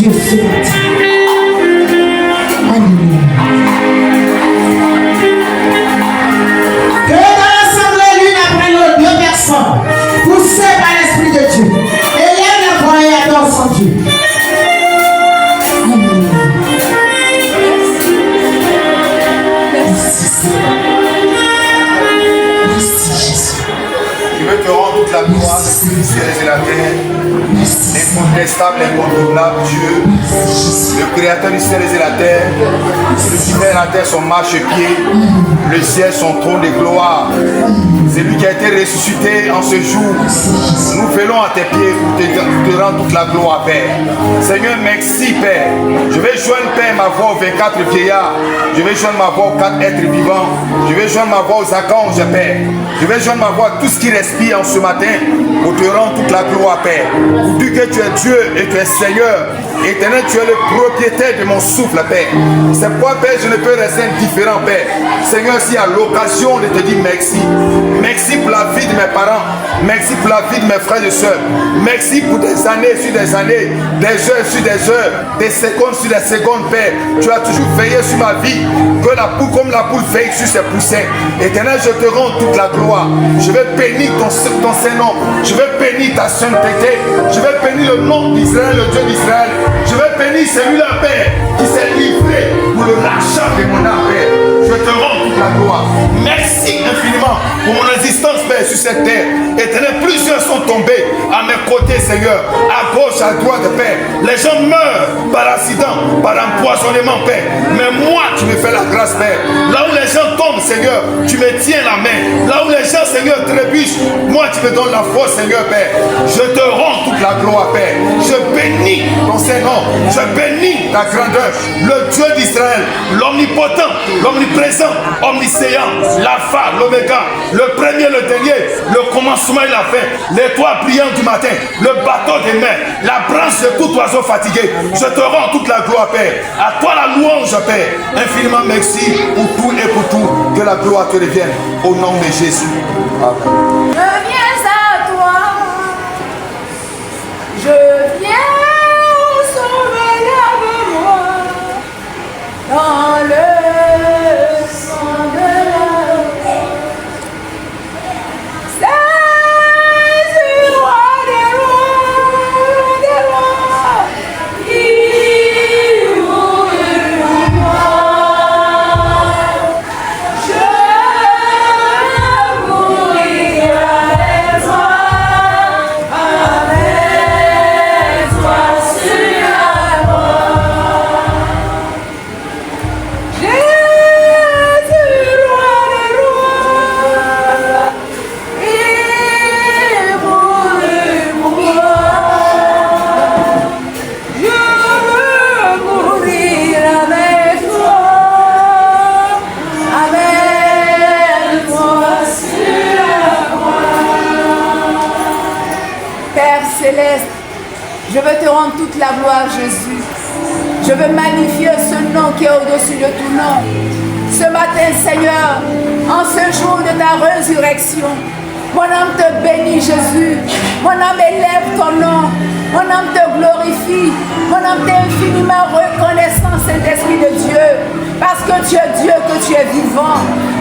Dieu ce matin. Alléluia. Que dans l'assemblée, l'une après l'autre, deux personnes, poussées par l'Esprit de Dieu, élèvent la voix et adorent son Dieu. Alléluia. Merci Seigneur. Merci Jésus. Je veux te rendre toute la gloire du ciel et de la terre. L'incontestable, l'incontournable Dieu, le créateur du ciel et de la terre, celui qui fait la terre son marchepied, le ciel son trône de gloire. C'est lui qui a été ressuscité en ce jour. Nous venons à tes pieds pour te rendre toute la gloire, Père. Seigneur, merci, Père. Je vais joindre, Père, ma voix aux 24 vieillards. Je vais joindre ma voix aux 4 êtres vivants. Je vais joindre ma voix aux archanges, Père. Je vais joindre ma voix à tout ce qui respire en ce matin pour te rendre toute la gloire, Père. Pour dire que tu es Dieu et tu es Seigneur. Éternel, tu es le propriétaire de mon souffle, Père. C'est pourquoi, Père, je ne peux rester indifférent, Père. Seigneur, si à l'occasion de te dire merci. Merci pour la vie de mes parents. Merci pour la vie de mes frères et sœurs. Merci pour des années sur des années, des heures sur des heures, des secondes sur des secondes, Père. Tu as toujours veillé sur ma vie, que la poule, comme la poule veille sur ses poussins. Éternel, je te rends toute la gloire. Je vais bénir ton Saint-Nom. Je vais bénir ta sainteté. Je vais bénir le nom d'Israël, le Dieu d'Israël. Je vais bénir celui-là, Père, qui s'est livré pour le rachat de mon âme, Père. Je te rends toute la gloire. Merci infiniment pour mon existence, Père, sur cette terre. Éternel, plusieurs sont tombés à mes côtés, Seigneur, à gauche, à droite, Père. Les gens meurent par accident, par empoisonnement, Père. Mais moi, tu me fais la grâce, Père. Là où les gens tombent, Seigneur, tu me tiens la main. Là où les gens, Seigneur, trébuchent, moi, tu me donnes la force, Seigneur, Père. Je te rends toute la gloire, Père. Je bénis ton Saint-Nom. Je bénis ta grandeur. Le Dieu d'Israël, l'omnipotent, l'omniprésent, omniscient, l'alpha, l'oméga, le premier, le dernier, le commencement et la fin, l'étoile brillante du matin, le bateau des mers, la branche de tout oiseau fatigué. Je te rends toute la gloire, Père. À toi la louange, Père. Infiniment merci pour tout et pour tout. Que la gloire te revienne. Au nom de Jésus. Amen. Je viens à toi. Je viens sauver lève-moi dans le sang de la croix. C'est du roi des rois, qui mourut pour moi. Je mourrai avec toi sur la croix. Jésus, roi des rois, il mourut pour moi. Je veux mourir avec toi sur la croix. Père céleste, je veux te rendre toute la gloire, Jésus. Je veux magnifier ce nom qui est au-dessus de tout nom. Ce matin, Seigneur, en ce jour de ta résurrection, mon âme te bénit, Jésus. Mon âme élève ton nom. Mon âme te glorifie. Mon âme t'est infiniment reconnaissant, Saint-Esprit de Dieu. Parce que tu es Dieu, que tu es vivant.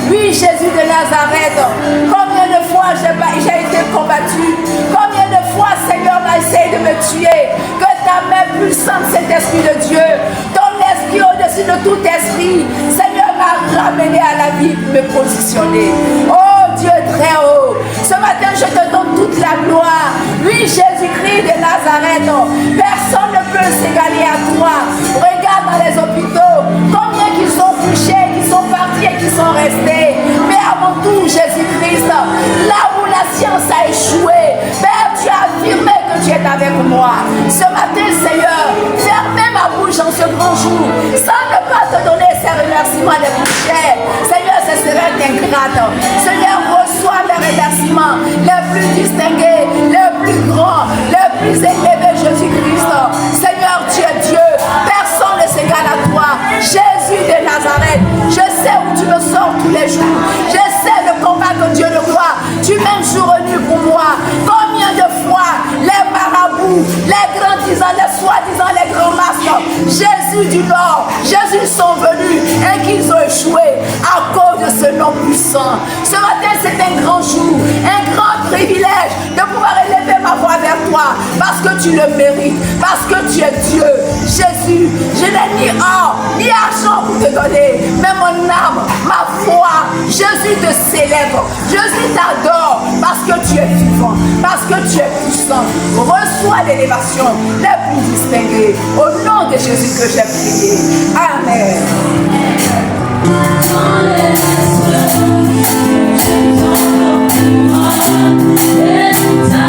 Oui, Jésus de Nazareth, combien de fois j'ai été combattu. Combien de fois, Seigneur, m'a essayé de me tuer. Que ta main puissante, Saint-Esprit de Dieu, ton esprit au-dessus de tout esprit, Seigneur, m'a ramené à la vie pour me positionner. Oh Dieu très haut, ce matin je te donne toute la gloire. Oui, Jésus-Christ de Nazareth, personne ne peut s'égaler à toi. Regarde dans les hôpitaux, combien qui sont couchés, qui sont partis et qui sont restés. Mais avant tout, Jésus-Christ, là où la science a échoué, Père, tu as affirmé que tu es avec moi. Ce matin, Seigneur, fermez ma bouche en ce grand jour, sans ne pas te donner ces remerciements les plus chers. Seigneur, ce serait ingrate. Seigneur, reçois les remerciements les plus distingués, les plus grands, les plus élevés, Jésus-Christ. Seigneur, tu es Dieu. Personne ne s'égale à toi. Jésus de Nazareth, je sais où tu me sors tous les jours. Je sais le combat que Dieu de gloire. Tu mènes jour et nuit pour moi. Combien de fois les marabouts, les grands disant, les soi-disant, les grands masses Jésus du Nord, Jésus sont venus et qu'ils ont échoué à cause de ce nom puissant. Ce matin, c'est un grand jour, un grand privilège de pouvoir élever ma voix vers toi parce que tu le mérites, parce que tu es Dieu. Jésus, je n'ai ni or ni argent pour te donner, mais mon âme, ma foi, Jésus te célèbre, Jésus t'adore parce que tu es vivant, parce que tu es puissant. Reçois l'élévation les plus distinguées. Au nom de Jésus que j'ai prié. Amen. Time